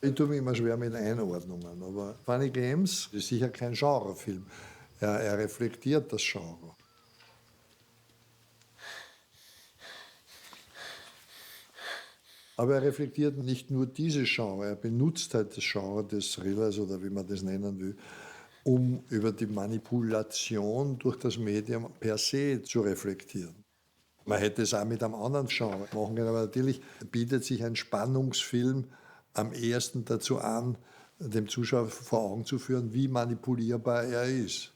Ich tue mich immer schwer mit Einordnungen, aber Funny Games ist sicher kein Genrefilm. Er reflektiert das Genre. Aber er reflektiert nicht nur dieses Genre, er benutzt halt das Genre des Thrillers oder wie man das nennen will, um über die Manipulation durch das Medium per se zu reflektieren. Man hätte es auch mit einem anderen Genre machen können, aber natürlich bietet sich ein Spannungsfilm am ehesten dazu an, dem Zuschauer vor Augen zu führen, wie manipulierbar er ist.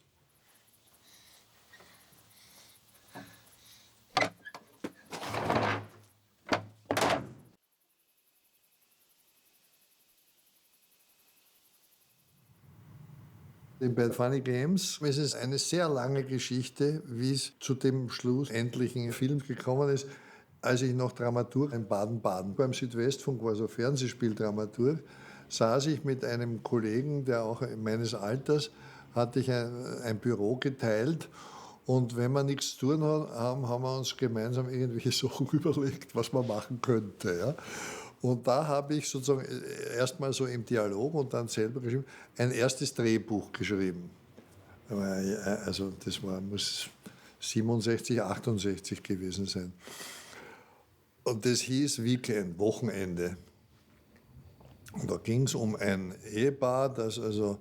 Bei Funny Games ist es eine sehr lange Geschichte, wie es zu dem schlussendlichen Film gekommen ist. Als ich noch Dramaturg in Baden-Baden beim Südwestfunk war, so Fernsehspieldramaturg, saß ich mit einem Kollegen, der auch meines Alters, hatte ich ein Büro geteilt. Und wenn wir nichts zu tun haben, haben wir uns gemeinsam irgendwelche Sachen überlegt, was man machen könnte. Ja. Und da habe ich sozusagen erstmal so im Dialog und dann selber geschrieben, ein erstes Drehbuch geschrieben. Also muss 67, 68 gewesen sein. Und das hieß Weekend, Wochenende. Und da ging es um ein Ehepaar, das also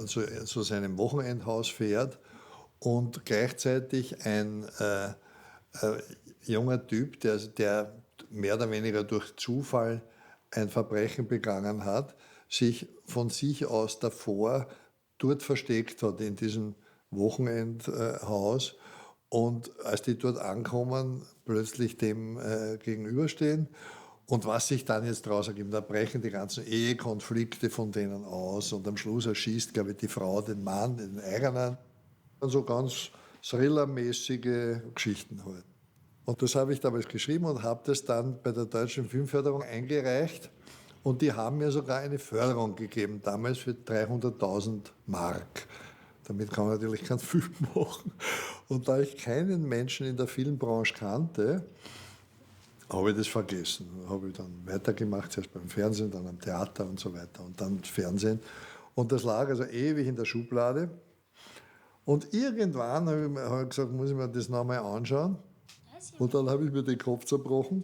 zu seinem Wochenendhaus fährt und gleichzeitig ein junger Typ, der mehr oder weniger durch Zufall ein Verbrechen begangen hat, sich von sich aus davor dort versteckt hat, in diesem Wochenendhaus. Und als die dort ankommen, plötzlich dem gegenüberstehen. Und was sich dann jetzt daraus ergibt, da brechen die ganzen Ehekonflikte von denen aus. Und am Schluss erschießt, glaube ich, die Frau den Mann, den eigenen. Und so ganz thrillermäßige Geschichten halt. Und das habe ich damals geschrieben und habe das dann bei der Deutschen Filmförderung eingereicht. Und die haben mir sogar eine Förderung gegeben, damals für 300.000 Mark. Damit kann man natürlich keinen Film machen. Und da ich keinen Menschen in der Filmbranche kannte, habe ich das vergessen. Habe ich dann weitergemacht, zuerst beim Fernsehen, dann am Theater und so weiter und dann Fernsehen. Und das lag also ewig in der Schublade. Und irgendwann habe ich gesagt, muss ich mir das nochmal anschauen. Und dann habe ich mir den Kopf zerbrochen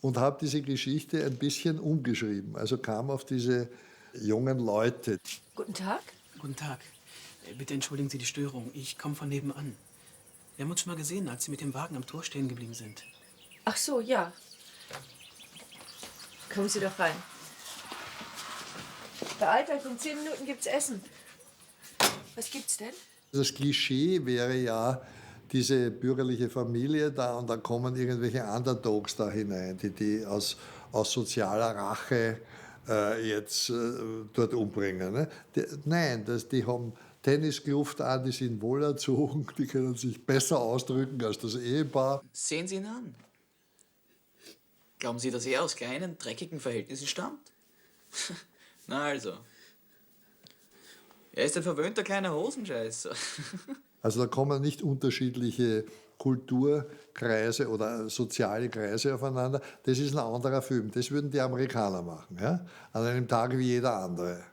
und habe diese Geschichte ein bisschen umgeschrieben. Also kam auf diese jungen Leute. Guten Tag. Guten Tag. Bitte entschuldigen Sie die Störung. Ich komme von nebenan. Wir haben uns schon mal gesehen, als Sie mit dem Wagen am Tor stehen geblieben sind. Ach so, ja. Kommen Sie doch rein. Beeilt euch, in 10 Minuten gibt's Essen. Was gibt's denn? Das Klischee wäre ja diese bürgerliche Familie da und da kommen irgendwelche Underdogs da hinein, die aus sozialer Rache jetzt dort umbringen. Ne? Nein, die haben Tenniskluft an, die sind wohlerzogen, die können sich besser ausdrücken als das Ehepaar. Sehen Sie ihn an. Glauben Sie, dass er aus kleinen, dreckigen Verhältnissen stammt? Na also. Er ist ein verwöhnter kleiner Hosenscheißer. Also da kommen nicht unterschiedliche Kulturkreise oder soziale Kreise aufeinander. Das ist ein anderer Film. Das würden die Amerikaner machen. Ja? An einem Tag wie jeder andere.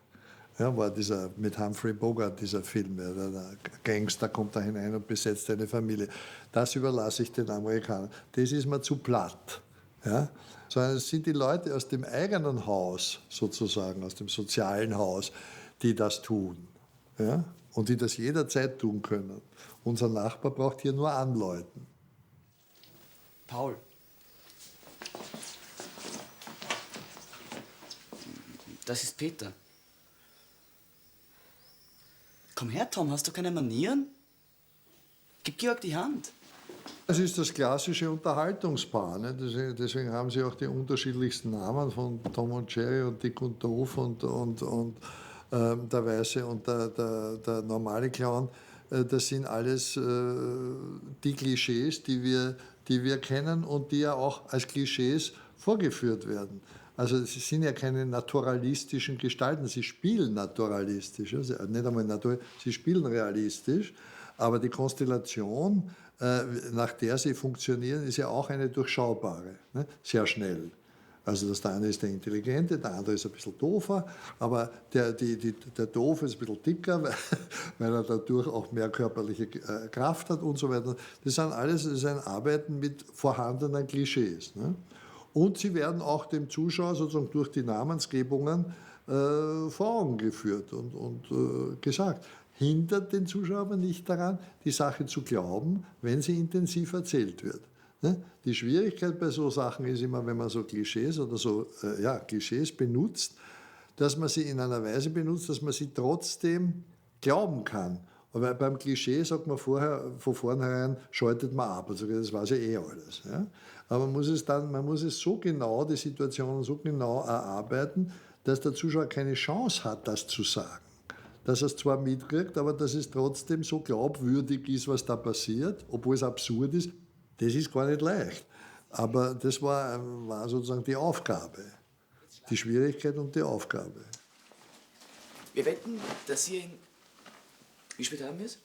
Ja, war dieser mit Humphrey Bogart, dieser Film. Ja, der Gangster kommt da hinein und besetzt eine Familie. Das überlasse ich den Amerikanern. Das ist mir zu platt. Ja? Sondern es sind die Leute aus dem eigenen Haus, sozusagen, aus dem sozialen Haus, die das tun. Ja? Und die das jederzeit tun können. Unser Nachbar braucht hier nur anläuten. Paul. Das ist Peter. Komm her, Tom, hast du keine Manieren? Gib Georg die Hand. Das ist das klassische Unterhaltungspaar. Ne? Deswegen haben sie auch die unterschiedlichsten Namen von Tom und Jerry und Dick und Doof und der Weiße und der normale Clown. Das sind alles die Klischees, die wir kennen und die ja auch als Klischees vorgeführt werden. Also sie sind ja keine naturalistischen Gestalten, sie spielen naturalistisch, also nicht einmal naturalistisch, sie spielen realistisch, aber die Konstellation, nach der sie funktionieren, ist ja auch eine durchschaubare, ne? Sehr schnell. Also der eine ist der Intelligente, der andere ist ein bisschen doofer, aber der Doofe ist ein bisschen dicker, weil er dadurch auch mehr körperliche Kraft hat und so weiter. Das ist ein Arbeiten mit vorhandenen Klischees. Ne? Und sie werden auch dem Zuschauer sozusagen durch die Namensgebungen vor Augen geführt und gesagt. Hindert den Zuschauer aber nicht daran, die Sache zu glauben, wenn sie intensiv erzählt wird. Ne? Die Schwierigkeit bei so Sachen ist immer, wenn man so Klischees oder so Klischees benutzt, dass man sie in einer Weise benutzt, dass man sie trotzdem glauben kann. Aber beim Klischee sagt man von vornherein, schaltet man ab. Also das weiß ja eh alles. Ja? Aber man muss es so genau, die Situationen so genau erarbeiten, dass der Zuschauer keine Chance hat, das zu sagen. Dass er es zwar mitkriegt, aber dass es trotzdem so glaubwürdig ist, was da passiert, obwohl es absurd ist, das ist gar nicht leicht. Aber das war sozusagen die Aufgabe. Die Schwierigkeit und die Aufgabe. Wir wetten, dass ihr in... Wie spät haben wir es?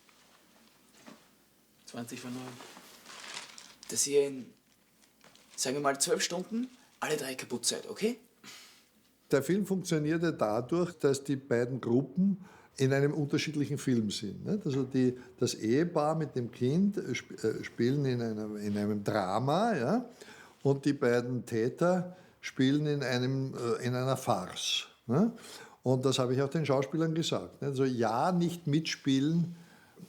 20 vor 9. Dass ihr in, sagen wir mal, 12 Stunden alle 3 kaputt seid, okay? Der Film funktionierte dadurch, dass die beiden Gruppen in einem unterschiedlichen Film sind. Nicht? Also das Ehepaar mit dem Kind spielen in einem Drama, ja? Und die beiden Täter spielen in einer Farce. Ne? Und das habe ich auch den Schauspielern gesagt. Also ja, nicht mitspielen,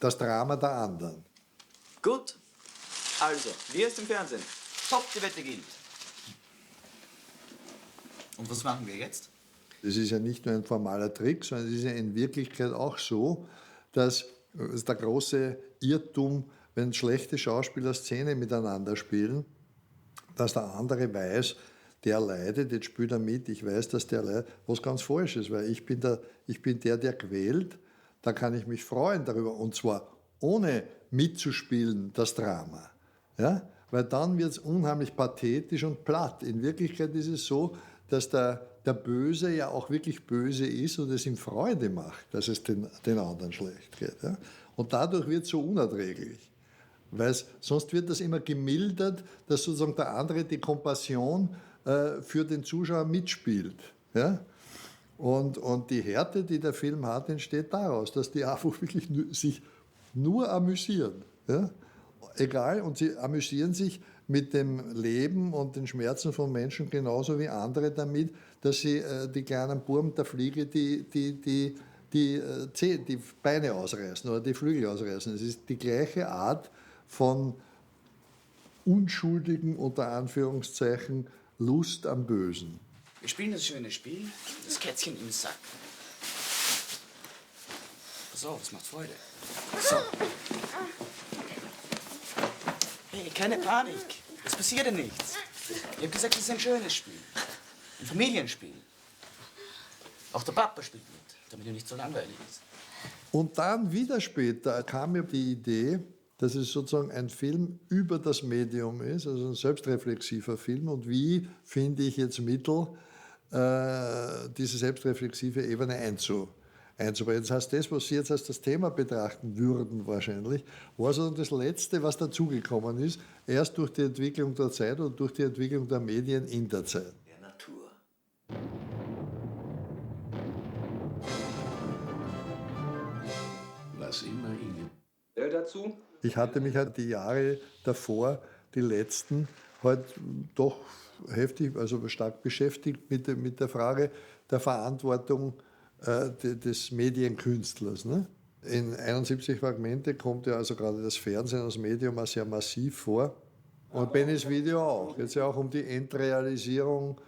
das Drama der anderen. Gut. Also, wie ist im Fernsehen? Top, die Wette gilt. Und was machen wir jetzt? Das ist ja nicht nur ein formaler Trick, sondern es ist ja in Wirklichkeit auch so, dass der große Irrtum, wenn schlechte Schauspieler Szene miteinander spielen, dass der andere weiß, der leidet, jetzt spielt er mit, ich weiß, dass der leidet, was ganz falsch ist, weil ich bin der quält, da kann ich mich freuen darüber, und zwar ohne mitzuspielen, das Drama. Ja? Weil dann wird es unheimlich pathetisch und platt. In Wirklichkeit ist es so, dass der Böse ja auch wirklich böse ist und es ihm Freude macht, dass es den anderen schlecht geht. Ja? Und dadurch wird es so unerträglich. Weil sonst wird das immer gemildert, dass sozusagen der andere die Kompassion für den Zuschauer mitspielt. Ja? Und die Härte, die der Film hat, entsteht daraus, dass die einfach wirklich sich nur amüsieren. Ja? Egal, und sie amüsieren sich mit dem Leben und den Schmerzen von Menschen genauso wie andere damit, dass sie die kleinen Buben der Fliege die Beine ausreißen oder die Flügel ausreißen. Es ist die gleiche Art von unschuldigen, unter Anführungszeichen, Lust am Bösen. Wir spielen das schöne Spiel, das Kätzchen im Sack. Pass auf, es macht Freude. So. Hey, keine Panik. Es passiert ja nichts. Ich habe gesagt, es ist ein schönes Spiel. Ein Familienspiel. Auch der Papa spielt mit, damit er nicht so langweilig ist. Und dann wieder später kam mir die Idee, dass es sozusagen ein Film über das Medium ist, also ein selbstreflexiver Film. Und wie finde ich jetzt Mittel, diese selbstreflexive Ebene einzubringen? Das heißt, das, was Sie jetzt als das Thema betrachten würden wahrscheinlich, war so das Letzte, was dazugekommen ist, erst durch die Entwicklung der Zeit und durch die Entwicklung der Medien in der Zeit. Der Natur. Was immer Ihnen. Dazu? Ich hatte mich halt die Jahre davor, die letzten, halt doch heftig, also stark beschäftigt mit der Frage der Verantwortung des Medienkünstlers. Ne? In 71 Fragmente kommt ja also gerade das Fernsehen als Medium auch sehr massiv vor. Und Bennys Video auch. Jetzt ja auch um die Entrealisierung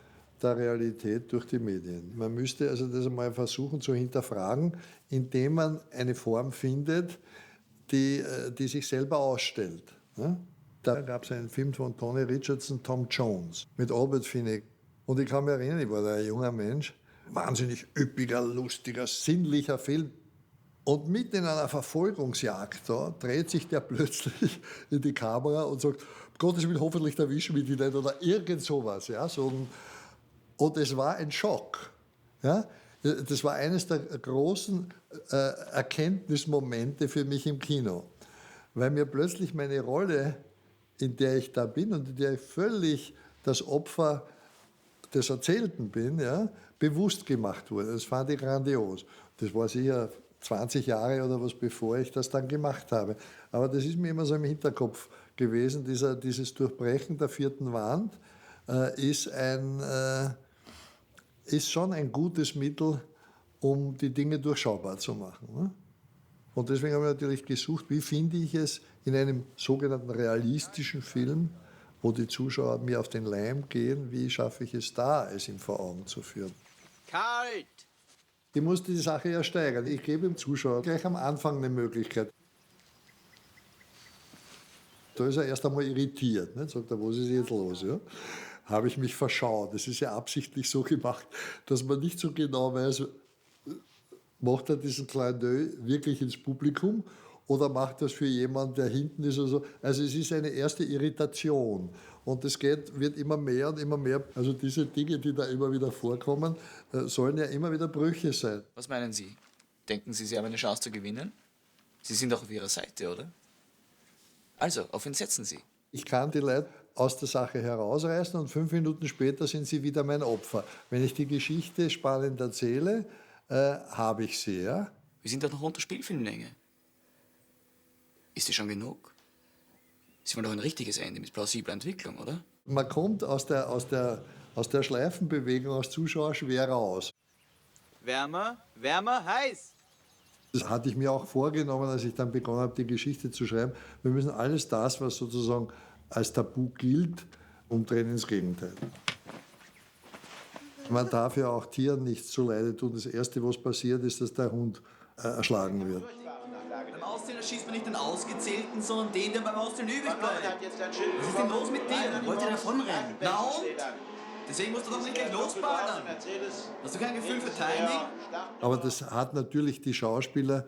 der Realität durch die Medien. Man müsste also das einmal versuchen zu hinterfragen, indem man eine Form findet, die sich selber ausstellt. Ne? Da gab es einen Film von Tony Richardson, Tom Jones, mit Albert Finney. Und ich kann mich erinnern, ich war da ein junger Mensch, wahnsinnig üppiger, lustiger, sinnlicher Film. Und mitten in einer Verfolgungsjagd da dreht sich der plötzlich in die Kamera und sagt, um Gottes Willen, hoffentlich erwischen wir die nicht oder irgend sowas. Ja? Und es war ein Schock. Ja? Das war eines der großen Erkenntnismomente für mich im Kino. Weil mir plötzlich meine Rolle, in der ich da bin und in der ich völlig das Opfer des Erzählten bin, ja, bewusst gemacht wurde. Das fand ich grandios. Das war sicher 20 Jahre oder was, bevor ich das dann gemacht habe. Aber das ist mir immer so im Hinterkopf gewesen, dieses Durchbrechen der vierten Wand ist schon ein gutes Mittel, um die Dinge durchschaubar zu machen. Ne? Und deswegen habe ich natürlich gesucht, wie finde ich es in einem sogenannten realistischen Film, wo die Zuschauer mir auf den Leim gehen, wie schaffe ich es da, es ihm vor Augen zu führen. Kalt! Ich muss die Sache ja steigern. Ich gebe dem Zuschauer gleich am Anfang eine Möglichkeit. Da ist er erst einmal irritiert. Nicht? Sagt er, was ist jetzt los? Ja? Habe ich mich verschaut. Das ist ja absichtlich so gemacht, dass man nicht so genau weiß, macht er diesen Clin d'œil wirklich ins Publikum oder macht das für jemanden, der hinten ist oder so. Also es ist eine erste Irritation. Und das wird immer mehr und immer mehr. Also diese Dinge, die da immer wieder vorkommen, sollen ja immer wieder Brüche sein. Was meinen Sie? Denken Sie, Sie haben eine Chance zu gewinnen? Sie sind doch auf Ihrer Seite, oder? Also, auf wen setzen Sie? Ich kann die Leute aus der Sache herausreißen und 5 Minuten später sind sie wieder mein Opfer. Wenn ich die Geschichte spannend erzähle, habe ich sie, ja. Wir sind doch noch unter Spielfilmlänge. Ist sie schon genug? Sie wollen doch ein richtiges Ende mit plausibler Entwicklung, oder? Man kommt aus der Schleifenbewegung als Zuschauer schwer raus. Wärmer, wärmer, heiß. Das hatte ich mir auch vorgenommen, als ich dann begonnen habe, die Geschichte zu schreiben. Wir müssen alles das, was sozusagen als Tabu gilt, umdrehen ins Gegenteil. Man darf ja auch Tieren nichts zuleide tun. Das Erste, was passiert, ist, dass der Hund erschlagen wird. Beim Auszählen schießt man nicht den Ausgezählten, sondern den, der beim Auszählen übrig bleibt. Was ist denn los mit dir? Wollt ihr davonrennen? Na und? Deswegen musst du doch nicht gleich losballern. Hast du kein Gefühl für Timing? Aber das hat natürlich die Schauspieler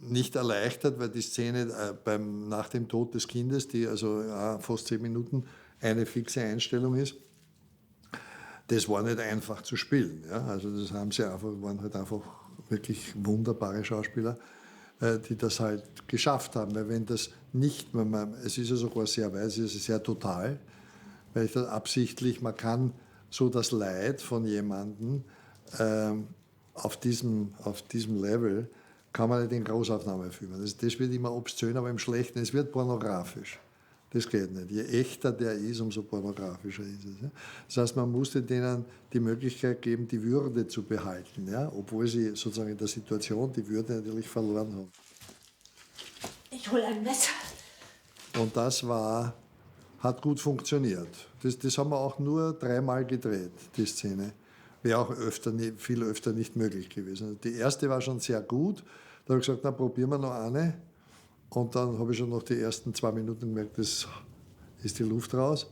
nicht erleichtert, weil die Szene nach dem Tod des Kindes, die also fast 10 Minuten eine fixe Einstellung ist, das war nicht einfach zu spielen. Ja? Also das waren halt einfach wirklich wunderbare Schauspieler, die das halt geschafft haben. Weil wenn das nicht, es ist ja sogar sehr weiß, es ist sehr total, weil ich das absichtlich, man kann so das Leid von jemandem auf diesem Level, kann man nicht in Großaufnahme filmen. Das wird immer obszön, aber im Schlechten, es wird pornografisch. Das geht nicht. Je echter der ist, umso pornografischer ist es. Ja? Das heißt, man musste denen die Möglichkeit geben, die Würde zu behalten, ja? Obwohl sie sozusagen in der Situation die Würde natürlich verloren haben. Ich hole ein Messer. Und das hat gut funktioniert. Das haben wir auch nur 3-mal gedreht, die Szene. Wäre auch viel öfter nicht möglich gewesen. Also die erste war schon sehr gut. Da habe ich gesagt, na, probieren wir noch eine. Und dann habe ich schon nach die ersten 2 Minuten gemerkt, das ist die Luft raus.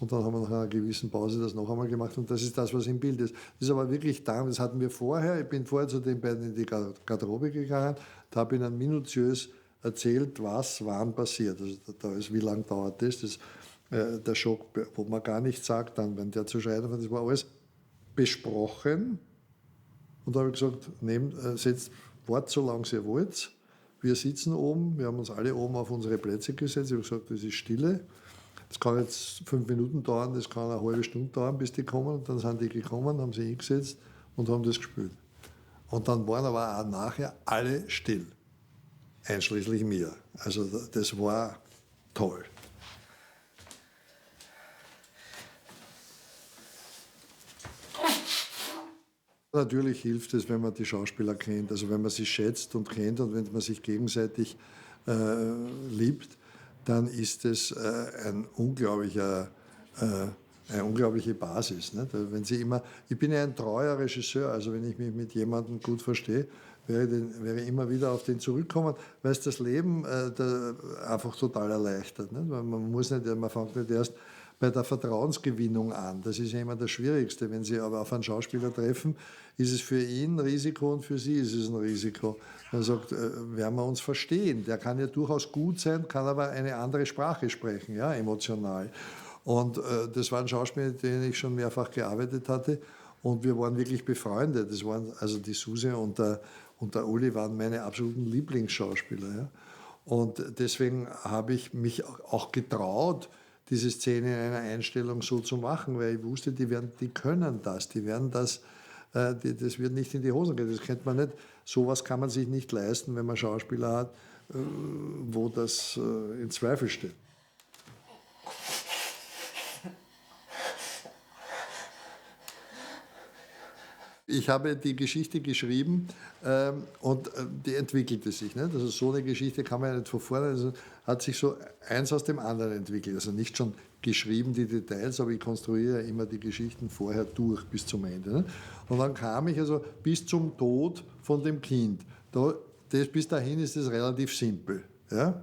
Und dann haben wir nach einer gewissen Pause das noch einmal gemacht. Und das ist das, was im Bild ist. Das ist aber wirklich da. Das hatten wir vorher. Ich bin vorher zu den beiden in die Garderobe gegangen. Da habe ich ihnen minutiös erzählt, was wann passiert. Also da ist, wie lange dauert das? Der Schock, wo man gar nichts sagt, dann, wenn der zu schreien war, das war alles besprochen. Und da habe ich gesagt, setzt Wort, solange ihr wollt. Wir sitzen oben, wir haben uns alle oben auf unsere Plätze gesetzt. Ich habe gesagt, das ist Stille. Das kann jetzt 5 Minuten dauern, das kann eine halbe Stunde dauern, bis die kommen. Und dann sind die gekommen, haben sich hingesetzt und haben das gespielt. Und dann waren aber auch nachher alle still, einschließlich mir. Also das war toll. Natürlich hilft es, wenn man die Schauspieler kennt, also wenn man sie schätzt und kennt und wenn man sich gegenseitig liebt, dann ist es eine unglaubliche Basis. Nicht? Wenn Sie ich bin ja ein treuer Regisseur, also wenn ich mich mit jemandem gut verstehe, wäre ich immer wieder auf den zurückkommen, weil es das Leben einfach total erleichtert. Nicht? Man fängt nicht erst bei der Vertrauensgewinnung an. Das ist ja immer das Schwierigste. Wenn Sie aber auf einen Schauspieler treffen, ist es für ihn ein Risiko und für Sie ist es ein Risiko. Man sagt, werden wir uns verstehen. Der kann ja durchaus gut sein, kann aber eine andere Sprache sprechen, ja, emotional. Und das waren Schauspieler, mit denen ich schon mehrfach gearbeitet hatte. Und wir waren wirklich befreundet. Das waren, also die Suse und der Uli waren meine absoluten Lieblingsschauspieler. Ja. Und deswegen habe ich mich auch getraut, diese Szene in einer Einstellung so zu machen, weil ich wusste, die können das, das wird nicht in die Hosen gehen. Das kennt man nicht. Sowas kann man sich nicht leisten, wenn man Schauspieler hat, wo das in Zweifel steht. Ich habe die Geschichte geschrieben und die entwickelte sich. Nicht? Also so eine Geschichte kann man ja nicht von vorne, also hat sich so eins aus dem anderen entwickelt. Also nicht schon geschrieben die Details, aber ich konstruiere ja immer die Geschichten vorher durch bis zum Ende. Nicht? Und dann kam ich also bis zum Tod von dem Kind. Bis dahin ist es relativ simpel. Ja?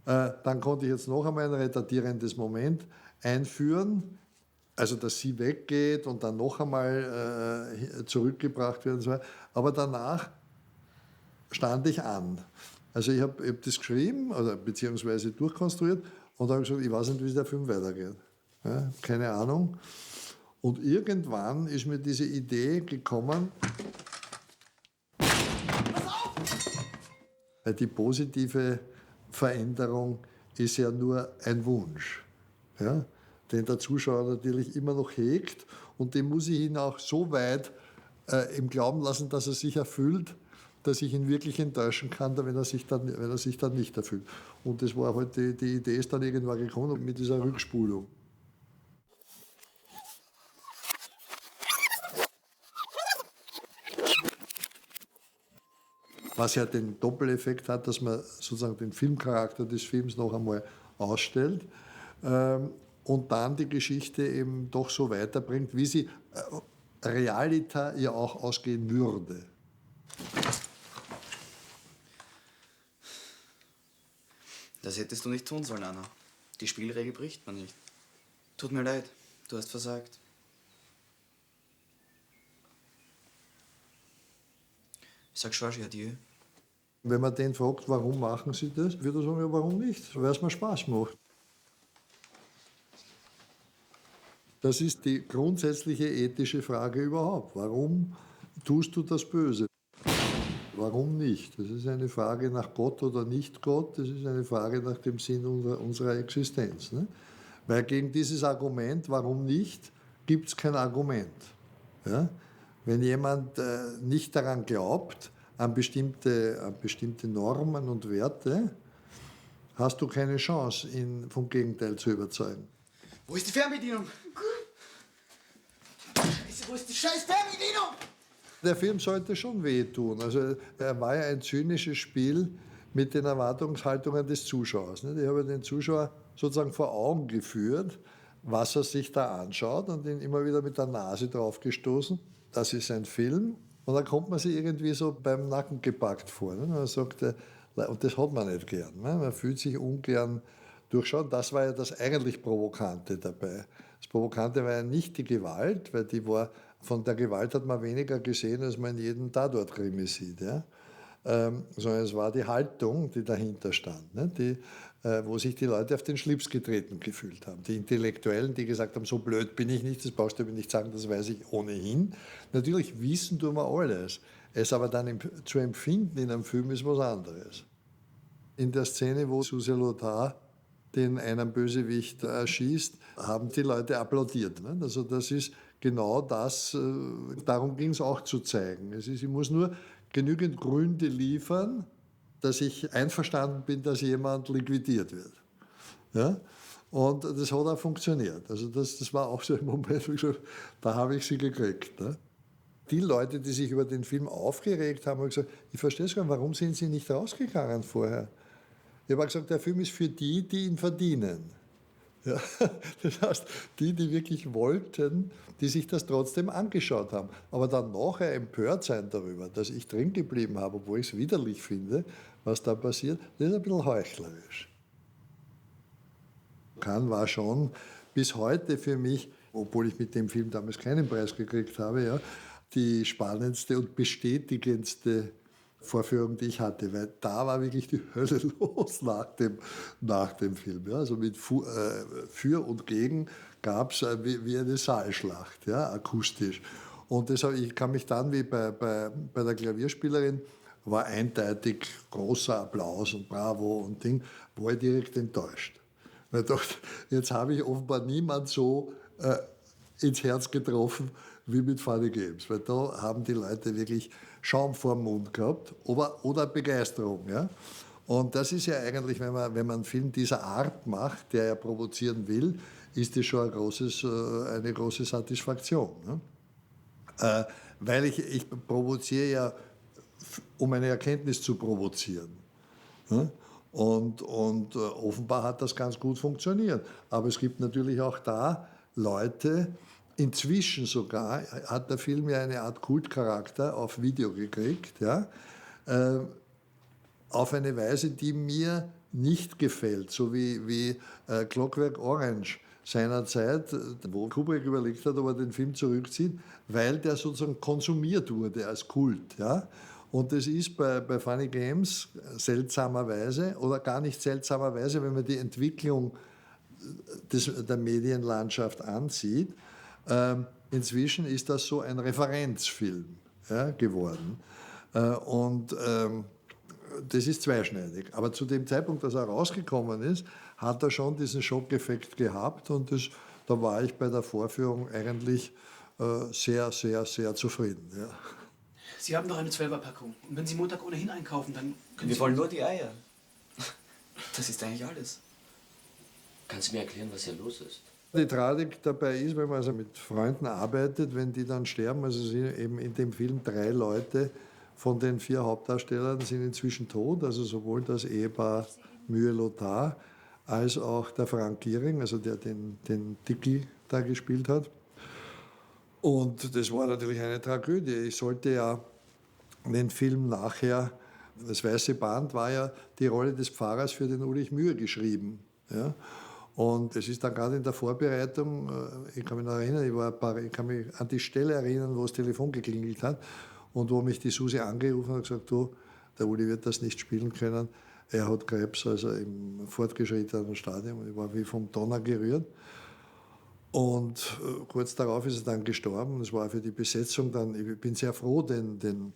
Dann konnte ich jetzt noch einmal ein retardierendes Moment einführen. Also, dass sie weggeht und dann noch einmal zurückgebracht wird und so weiter. Aber danach stand ich an. Also, ich hab das geschrieben, oder beziehungsweise durchkonstruiert und habe gesagt, ich weiß nicht, wie der Film weitergeht. Ja, keine Ahnung. Und irgendwann ist mir diese Idee gekommen, weil die positive Veränderung ist ja nur ein Wunsch. Ja? Den der Zuschauer natürlich immer noch hegt und den muss ich ihn auch so weit im Glauben lassen, dass er sich erfüllt, dass ich ihn wirklich enttäuschen kann, wenn er sich dann nicht erfüllt. Und das war halt die Idee ist dann irgendwann gekommen mit dieser Rückspulung. Was ja den Doppeleffekt hat, dass man sozusagen den Filmcharakter des Films noch einmal ausstellt. Und dann die Geschichte eben doch so weiterbringt, wie sie realita ja auch ausgehen würde. Das hättest du nicht tun sollen, Anna. Die Spielregel bricht man nicht. Tut mir leid, du hast versagt. Ich sag Georgie adieu. Wenn man den fragt, warum machen Sie das, wird er sagen, ja, warum nicht? Weil es mir Spaß macht. Das ist die grundsätzliche ethische Frage überhaupt. Warum tust du das Böse? Warum nicht? Das ist eine Frage nach Gott oder nicht Gott. Das ist eine Frage nach dem Sinn unserer Existenz. Ne? Weil gegen dieses Argument, warum nicht, gibt es kein Argument. Ja? Wenn jemand nicht daran glaubt, an bestimmte Normen und Werte, hast du keine Chance, ihn vom Gegenteil zu überzeugen. Wo ist die Fernbedienung? Wo ist die scheiß Fernbedienung? Der Film sollte schon wehtun. Also er war ja ein zynisches Spiel mit den Erwartungshaltungen des Zuschauers. Ich habe den Zuschauer sozusagen vor Augen geführt, was er sich da anschaut und ihn immer wieder mit der Nase drauf gestoßen. Das ist ein Film. Und dann kommt man sich irgendwie so beim Nacken gepackt vor. Man sagt, und das hat man nicht gern. Man fühlt sich ungern durchschauen. Das war ja das eigentlich Provokante dabei. Das Provokante war ja nicht die Gewalt, weil von der Gewalt hat man weniger gesehen, als man in jedem Tatort-Krimi sieht. Ja? Sondern es war die Haltung, die dahinter stand, ne? Wo sich die Leute auf den Schlips getreten gefühlt haben. Die Intellektuellen, die gesagt haben, so blöd bin ich nicht, das brauchst du mir nicht sagen, das weiß ich ohnehin. Natürlich wissen tun wir alles. Es aber dann zu empfinden in einem Film ist was anderes. In der Szene, wo Susi Lothar den einen Bösewicht erschießt, haben die Leute applaudiert. Ne? Also das ist genau das, darum ging es auch zu zeigen. Ich muss nur genügend Gründe liefern, dass ich einverstanden bin, dass jemand liquidiert wird. Ja? Und das hat auch funktioniert. Also das war auch so ein Moment, wo ich gesagt, da habe ich sie gekriegt. Ne? Die Leute, die sich über den Film aufgeregt haben, haben gesagt, ich verstehe es gar nicht, warum sind sie nicht rausgegangen vorher? Ich habe gesagt, der Film ist für die, die ihn verdienen. Ja, das heißt, die wirklich wollten, die sich das trotzdem angeschaut haben. Aber dann nachher empört sein darüber, dass ich drin geblieben habe, obwohl ich es widerlich finde, was da passiert, das ist ein bisschen heuchlerisch. Cannes war schon bis heute für mich, obwohl ich mit dem Film damals keinen Preis gekriegt habe, ja, die spannendste und bestätigendste Vorführung, die ich hatte, weil da war wirklich die Hölle los nach dem Film. Ja. Also mit Für und Gegen gab es wie eine Saalschlacht, ja, akustisch. Und deshalb, ich kann mich dann, wie bei der Klavierspielerin, war eindeutig großer Applaus und Bravo und Ding, war ich direkt enttäuscht. Weil doch, jetzt habe ich offenbar niemand so ins Herz getroffen wie mit Funny Games. Weil da haben die Leute wirklich Schaum vor dem Mund gehabt oder Begeisterung. Ja? Und das ist ja eigentlich, wenn man einen Film dieser Art macht, der ja provozieren will, ist das schon eine große Satisfaktion. Ne? Weil ich provoziere ja, um eine Erkenntnis zu provozieren. Ne? Und offenbar hat das ganz gut funktioniert. Aber es gibt natürlich auch da Leute, inzwischen sogar hat der Film ja eine Art Kultcharakter auf Video gekriegt, ja? Auf eine Weise, die mir nicht gefällt, so wie Clockwork Orange seinerzeit, wo Kubrick überlegt hat, ob er den Film zurückzieht, weil der sozusagen konsumiert wurde als Kult. Ja? Und das ist bei Funny Games seltsamerweise oder gar nicht seltsamerweise, wenn man die Entwicklung der Medienlandschaft ansieht. Inzwischen ist das so ein Referenzfilm geworden. Das ist zweischneidig. Aber zu dem Zeitpunkt, dass er rausgekommen ist, hat er schon diesen Schockeffekt gehabt. Und da war ich bei der Vorführung eigentlich sehr, sehr, sehr zufrieden. Ja. Sie haben noch eine 12er-Packung. Und wenn Sie Montag ohnehin einkaufen, dann können Wir Sie... wollen nur die Eier. Das ist eigentlich alles. Kannst du mir erklären, was hier los ist? Die Tragik dabei ist, wenn man also mit Freunden arbeitet, wenn die dann sterben, also sind eben in dem Film 3 Leute von den 4 Hauptdarstellern sind inzwischen tot, also sowohl das Ehepaar Mühe-Lothar als auch der Frank Giering, also der den Dicky da gespielt hat. Und das war natürlich eine Tragödie. Ich sollte ja den Film nachher, das Weiße Band war ja die Rolle des Pfarrers für den Ulrich Mühe geschrieben. Ja? Und es ist dann gerade in der Vorbereitung, ich kann mich noch erinnern, ich kann mich an die Stelle erinnern, wo das Telefon geklingelt hat und wo mich die Susi angerufen hat und gesagt, du, der Uli wird das nicht spielen können. Er hat Krebs, also im fortgeschrittenen Stadium. Ich war wie vom Donner gerührt. Und kurz darauf ist er dann gestorben. Es war für die Besetzung dann, ich bin sehr froh, den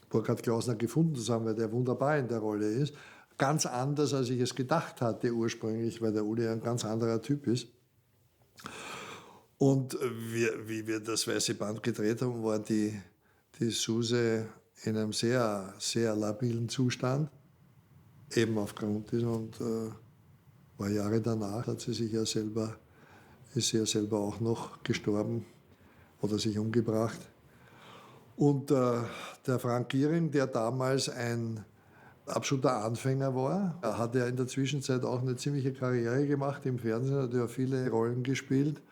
Burkhard Klausner gefunden zu haben, weil der wunderbar in der Rolle ist. Ganz anders, als ich es gedacht hatte ursprünglich, weil der Uli ein ganz anderer Typ ist. Und wie wir das Weiße Band gedreht haben, war die Suse in einem sehr, sehr labilen Zustand, eben aufgrund dieser. Und war Jahre danach, hat sie sich ja selber, ist sie ja selber auch noch gestorben oder sich umgebracht. Und der Frank Giering, der damals ein absoluter Anfänger war, hat ja in der Zwischenzeit auch eine ziemliche Karriere gemacht im Fernsehen, hat ja viele Rollen gespielt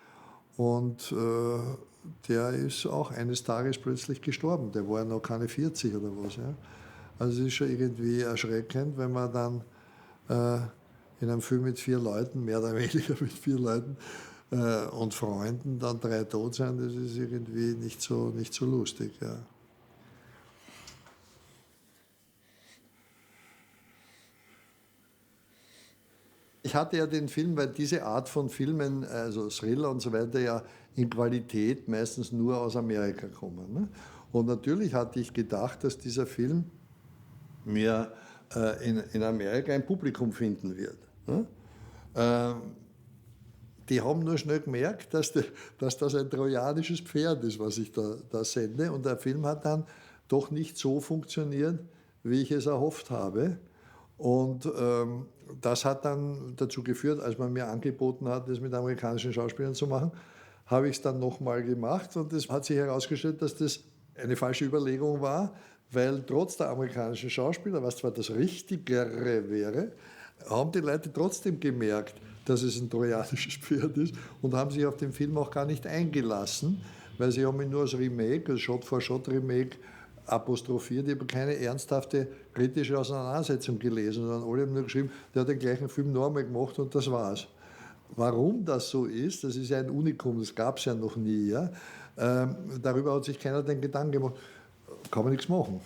und der ist auch eines Tages plötzlich gestorben. Der war noch keine 40 oder was. Ja. Also es ist schon irgendwie erschreckend, wenn man dann in einem Film mit 4 Leuten, mehr oder weniger mit 4 Leuten und Freunden, dann 3 tot sein, das ist irgendwie nicht so lustig. Ja. Ich hatte ja den Film, weil diese Art von Filmen, also Thriller und so weiter, ja in Qualität meistens nur aus Amerika kommen. Ne? Und natürlich hatte ich gedacht, dass dieser Film mir in Amerika ein Publikum finden wird. Ne? Die haben nur schnell gemerkt, dass das ein trojanisches Pferd ist, was ich da sende. Und der Film hat dann doch nicht so funktioniert, wie ich es erhofft habe. Und das hat dann dazu geführt, als man mir angeboten hat, das mit amerikanischen Schauspielern zu machen, habe ich es dann nochmal gemacht. Und es hat sich herausgestellt, dass das eine falsche Überlegung war, weil trotz der amerikanischen Schauspieler, was zwar das Richtigere wäre, haben die Leute trotzdem gemerkt, dass es ein trojanisches Pferd ist und haben sich auf den Film auch gar nicht eingelassen, weil sie haben ihn nur als Remake, als Shot-for-Shot-Remake apostrophiert. Ich habe keine ernsthafte kritische Auseinandersetzung gelesen, sondern alle haben nur geschrieben, der hat den gleichen Film noch einmal gemacht und das war's. Warum das so ist, das ist ja ein Unikum, das gab es ja noch nie. Ja? Darüber hat sich keiner den Gedanken gemacht. Kann man nichts machen.